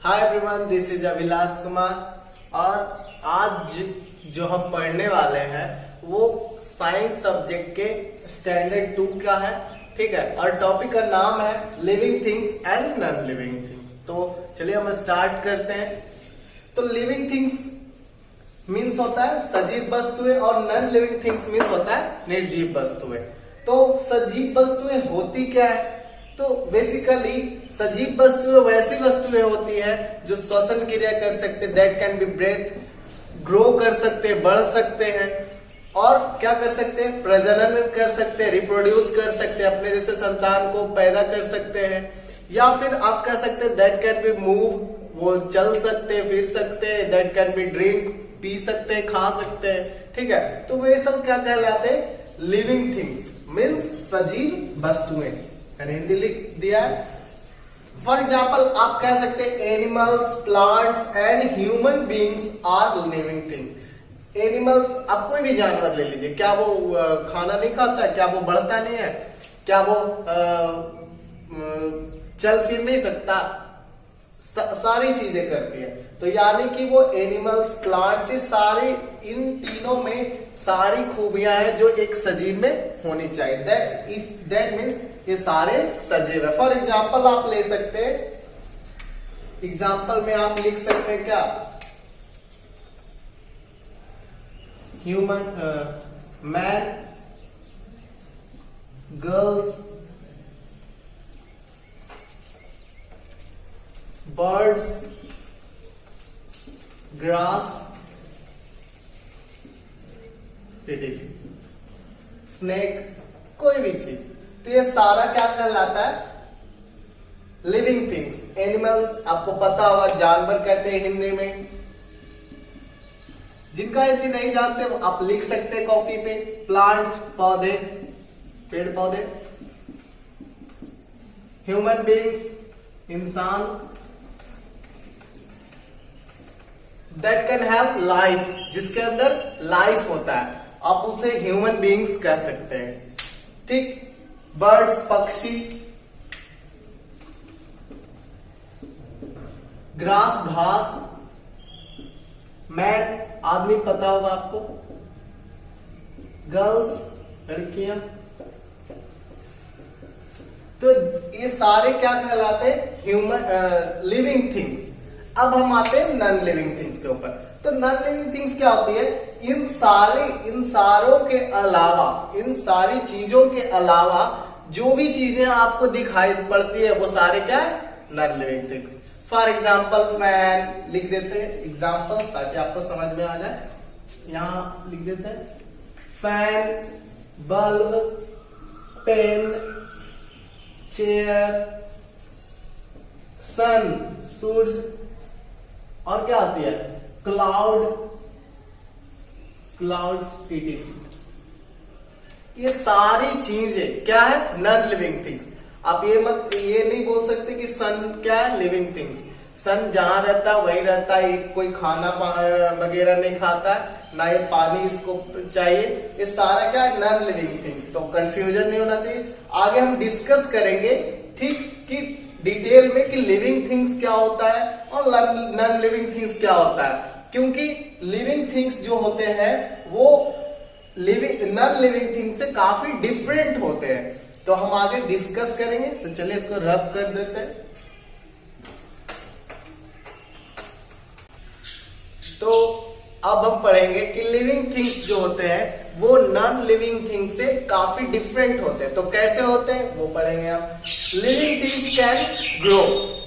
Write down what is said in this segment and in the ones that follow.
Hi everyone, this is Abhilash Kumar और आज जो हम पढ़ने वाले हैं वो साइंस सब्जेक्ट के स्टैंडर्ड 2 का है। ठीक है, और टॉपिक का नाम है living things and non living things. तो चलिए हम स्टार्ट करते हैं। तो लिविंग थिंग्स मीन्स होता है सजीव वस्तुएं और नॉन लिविंग थिंग्स मीन्स होता है निर्जीव वस्तुएं। तो सजीव वस्तुएं होती क्या है? तो बेसिकली सजीव वस्तुएं वैसी वस्तुएं होती है जो श्वसन क्रिया कर सकते, that can be breath, grow कर सकते, बढ़ सकते हैं और क्या कर सकते हैं, प्रजनन कर सकते हैं, रिप्रोड्यूस कर सकते हैं, अपने जैसे संतान को पैदा कर सकते हैं। या फिर आप कह सकते हैं दैट कैन बी मूव, वो चल सकते हैं, फिर सकते हैं, that can B drink, P सकते हैं, खा सकते हैं। ठीक है, तो वे सब क्या कहलाते हैं, लिविंग थिंग्स मीन्स सजीव वस्तुएं। मैंने हिंदी लिख दिया है। फॉर एग्जाम्पल आप कह सकते हैं animals, plants and human beings are living things. Animals, आप कोई भी जानवर ले लीजिए, क्या वो खाना नहीं खाता है? क्या वो बढ़ता नहीं है? क्या वो चल फिर नहीं सकता? सारी चीजें करती है। तो यानी कि वो एनिमल्स, प्लांट्स, ये सारे, इन तीनों में सारी खूबियां हैं जो एक सजीव में होनी चाहिए। दैट मीन्स ये सारे सजीव है। फॉर एग्जाम्पल आप ले सकते हैं, एग्जाम्पल में आप लिख सकते हैं क्या, human, man, girls, birds, grass, snake, कोई भी चीज। तो ये सारा क्या कहलाता है, लिविंग थिंग्स। एनिमल्स आपको पता होगा, जानवर कहते हैं हिंदी में। जिनका हिंदी नहीं जानते वो आप लिख सकते हैं कॉपी पे। प्लांट्स, पौधे, पेड़ पौधे। ह्यूमन बीइंग्स, इंसान, दैट कैन हैव लाइफ, जिसके अंदर लाइफ होता है, आप उसे ह्यूमन बीइंग्स कह सकते हैं। ठीक, बर्ड्स, पक्षी, ग्रास, घास, मैन, आदमी पता होगा आपको, गर्ल्स, लड़कियां। तो ये सारे क्या कहलाते हैं, ह्यूमन लिविंग थिंग्स। अब हम आते हैं नॉन लिविंग थिंग्स के ऊपर। तो नॉन लिविंग थिंग्स क्या होती है, इन सारों के अलावा, इन सारी चीजों के अलावा जो भी चीजें आपको दिखाई पड़ती है वो सारे क्या है, non living things. For example fan लिख देते हैं, एग्जाम्पल, ताकि आपको समझ में आ जाए। यहां लिख देते हैं फैन, बल्ब, पेन, चेयर, सन, सूरज, और क्या आती है, क्लाउड्स, etc। ये सारी चीजें क्या है, नॉन लिविंग थिंग्स। आप ये नहीं बोल सकते कि सन क्या है, लिविंग थिंग्स। सन जहां रहता है वहीं रहता है, कोई खाना वगैरह नहीं खाता है, ना ये पानी इसको चाहिए। ये सारा क्या है, नॉन लिविंग थिंग्स। तो कंफ्यूजन नहीं होना चाहिए। आगे हम डिस्कस करेंगे, ठीक, कि डिटेल में कि लिविंग थिंग्स क्या होता है और नॉन लिविंग थिंग्स क्या होता है। क्योंकि लिविंग थिंग्स जो होते हैं वो नॉन लिविंग थिंग्स से काफी डिफरेंट होते हैं। तो हम आगे डिस्कस करेंगे। तो चलिए इसको रब कर देते हैं। तो अब हम पढ़ेंगे कि लिविंग थिंग्स जो होते हैं वो नॉन लिविंग थिंग्स से काफी डिफरेंट होते हैं। तो कैसे होते हैं वो पढ़ेंगे हम। Living things can grow,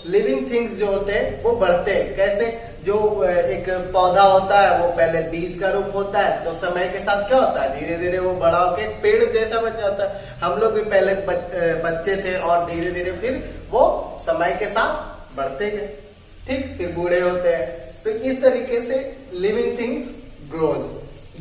living things जो होते हैं वो बढ़ते हैं। कैसे, जो एक पौधा होता है वो पहले बीज का रूप होता है, तो समय के साथ क्या होता है, धीरे धीरे वो बड़ा होकर एक पेड़ जैसा बन जाता है। हम लोग भी पहले बच्चे थे और धीरे धीरे फिर वो समय के साथ बढ़ते गए, ठीक, फिर बूढ़े होते हैं। तो इस तरीके से living things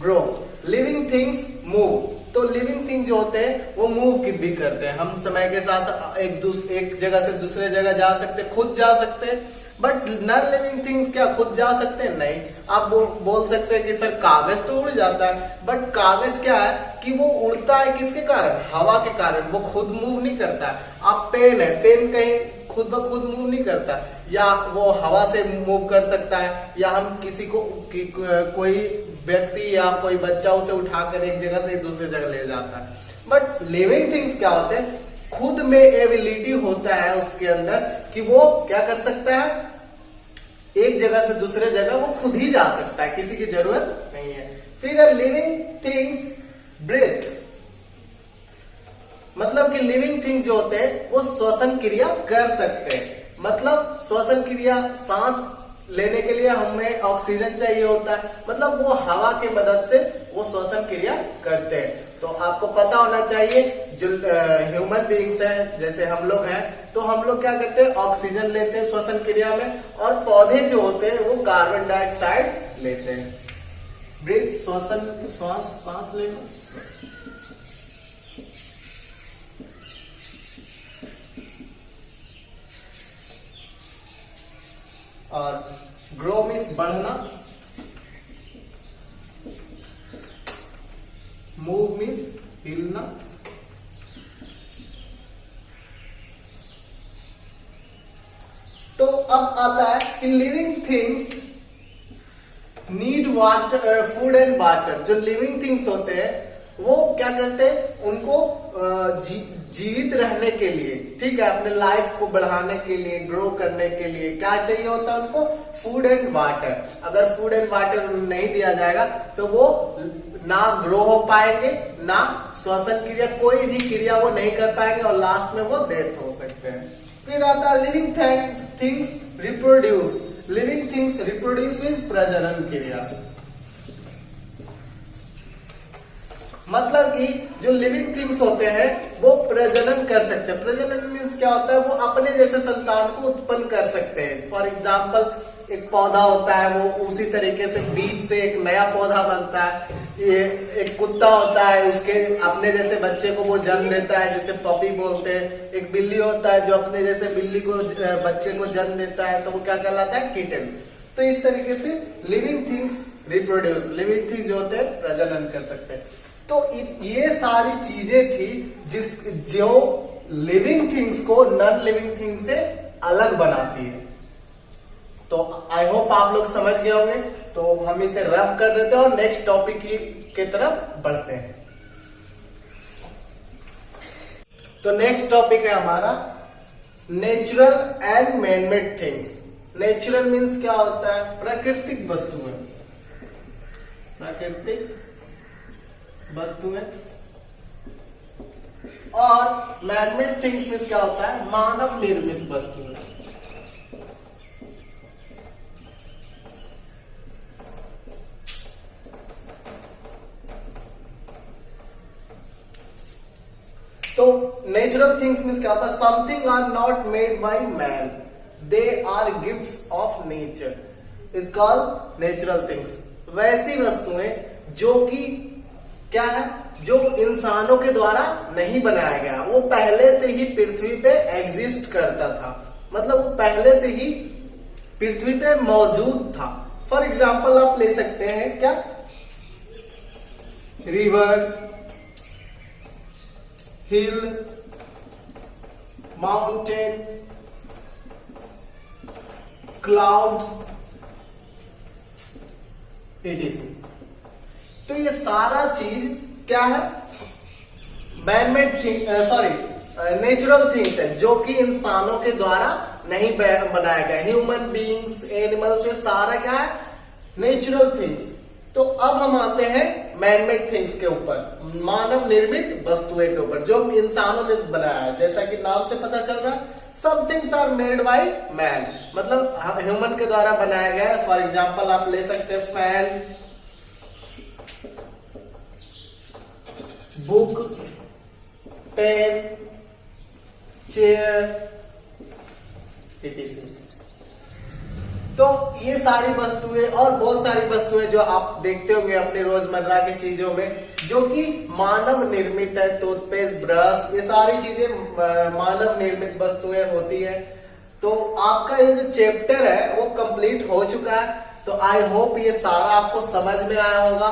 grow. Living things move. तो लिविंग थिंग जो होते हैं वो मूव भी करते हैं। हम समय के साथ एक जगह से दूसरे जगह जा सकते हैं, खुद जा सकते हैं। बट नॉन लिविंग थिंग्स क्या खुद जा सकते हैं? नहीं। आप बोल सकते हैं कि सर कागज तो उड़ जाता है, बट कागज क्या है कि वो उड़ता है किसके कारण? हवा के कारण। वो खुद मूव नहीं करता है। आप पेन है, पेन कहीं खुद ब खुद मूव नहीं करता, या वो हवा से मूव कर सकता है, या हम किसी को कोई व्यक्ति या कोई बच्चा उसे उठाकर एक जगह से दूसरी जगह ले जाता है। बट लिविंग थिंग्स क्या होते हैं, खुद में एबिलिटी होता है उसके अंदर कि वो क्या कर सकता है, एक जगह से दूसरे जगह वो खुद ही जा सकता है, किसी की जरूरत नहीं है। फिर लिविंग थिंग्स ब्रीथ, मतलब कि लिविंग थिंग्स जो होते हैं वो श्वसन क्रिया कर सकते हैं। मतलब श्वसन क्रिया, सांस लेने के लिए हमें ऑक्सीजन चाहिए होता है, मतलब वो हवा की मदद से वो श्वसन क्रिया करते हैं। तो आपको पता होना चाहिए जो ह्यूमन बीइंग्स है, जैसे हम लोग हैं, तो हम लोग क्या करते हैं, ऑक्सीजन लेते हैं श्वसन क्रिया में, और पौधे जो होते हैं वो कार्बन डाइऑक्साइड लेते हैं। ब्रीथ, श्वसन, सांस लेना, और ग्रो मीन्स बढ़ना, मूव मीन्स हिलना, तो अब आता है कि living things need water, food and water. जो लिविंग थिंग्स होते हैं वो क्या करते हैं, उनको जीवित रहने के लिए, ठीक है, अपने लाइफ को बढ़ाने के लिए, ग्रो करने के लिए क्या चाहिए होता है उनको, फूड एंड वाटर। अगर फूड एंड वाटर नहीं दिया जाएगा तो वो ना ग्रो हो पाएंगे, ना श्वसन क्रिया, कोई भी क्रिया वो नहीं कर पाएंगे, और लास्ट में वो डेथ हो सकते हैं। फिर आता है living things reproduce. Living things reproduce means प्रजनन क्रिया, मतलब कि जो लिविंग थिंग्स होते हैं वो प्रजनन कर सकते हैं। प्रजनन मीन्स क्या होता है, वो अपने जैसे संतान को उत्पन्न कर सकते हैं। फॉर एग्जाम्पल एक पौधा होता है, वो उसी तरीके से बीज से एक नया पौधा बनता है। ये एक कुत्ता होता है, उसके अपने जैसे बच्चे को वो जन्म देता है, जैसे पपी बोलते हैं। एक बिल्ली होता है जो अपने जैसे बिल्ली को बच्चे को जन्म देता है, तो वो क्या कहलाता है, किटन। तो इस तरीके से living things reproduce, living things जो होते हैं प्रजनन कर सकते हैं। तो ये सारी चीजें थी जो लिविंग थिंग्स को नॉन लिविंग थिंग्स से अलग बनाती है। तो आई होप आप लोग समझ गए होंगे। तो हम इसे रब कर देते हैं और नेक्स्ट टॉपिक की तरफ बढ़ते हैं। तो नेक्स्ट टॉपिक है हमारा natural and manmade things. Natural means क्या होता है, प्राकृतिक वस्तुएं, प्राकृतिक वस्तुएं, और मैनमेड थिंग्स मीन्स क्या होता है, मानव निर्मित वस्तुएं। तो नेचुरल थिंग्स मीन्स क्या होता है, something are not made by man, they are gifts of nature, is called natural things. वैसी वस्तुएं जो कि क्या है, जो इंसानों के द्वारा नहीं बनाया गया, वो पहले से ही पृथ्वी पे एग्जिस्ट करता था, मतलब वो पहले से ही पृथ्वी पे मौजूद था। फॉर एग्जाम्पल आप ले सकते हैं क्या, रिवर, हिल, माउंटेन, क्लाउड्स, etc। तो ये सारा चीज क्या है, मैनमेड थिंग, नेचुरल थिंग्स है, जो कि इंसानों के द्वारा नहीं बनाया गया। ह्यूमन बीइंग्स, एनिमल्स, ये सारा क्या है, नेचुरल थिंग्स। तो अब हम आते हैं मैनमेड थिंग्स के ऊपर, मानव निर्मित वस्तुएं के ऊपर, जो इंसानों ने बनाया है। जैसा कि नाम से पता चल रहा है, some things are made by man, मतलब ह्यूमन के द्वारा बनाया गया है। फॉर एग्जाम्पल आप ले सकते हैं fan, book, pen, chair, etc। तो ये सारी वस्तुएं और बहुत सारी वस्तुएं जो आप देखते होंगे अपने रोजमर्रा की चीजों में, जो कि मानव निर्मित है। टूथपेस्ट, ब्रश, ये सारी चीजें मानव निर्मित वस्तुएं होती है। तो आपका ये जो चैप्टर है वो कंप्लीट हो चुका है। तो आई होप ये सारा आपको समझ में आया होगा,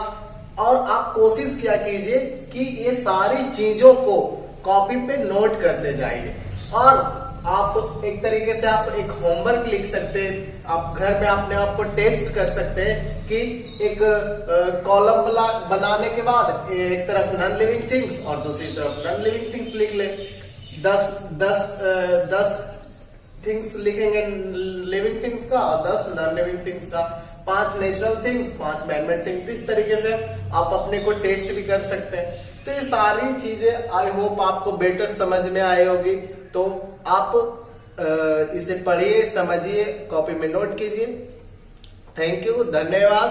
और आप कोशिश किया कीजिए कि ये सारी चीजों को कॉपी पे नोट करते जाइए। और आप एक तरीके से आप एक होमवर्क लिख सकते हैं, आप घर में अपने आप को टेस्ट कर सकते हैं कि एक कॉलम बनाने के बाद एक तरफ नॉन लिविंग थिंग्स और दूसरी तरफ नॉन लिविंग थिंग्स लिख ले। 10 थिंग्स लिखेंगे लिविंग थिंग्स का और 10 नॉन लिविंग थिंग्स का, 5 नेचुरल थिंग्स, 5 मैनमेड थिंग्स। इस तरीके से आप अपने को टेस्ट भी कर सकते हैं। तो ये सारी चीजें आई होप आपको बेटर समझ में आई होगी। तो आप इसे पढ़िए, समझिए, कॉपी में नोट कीजिए। थैंक यू, धन्यवाद।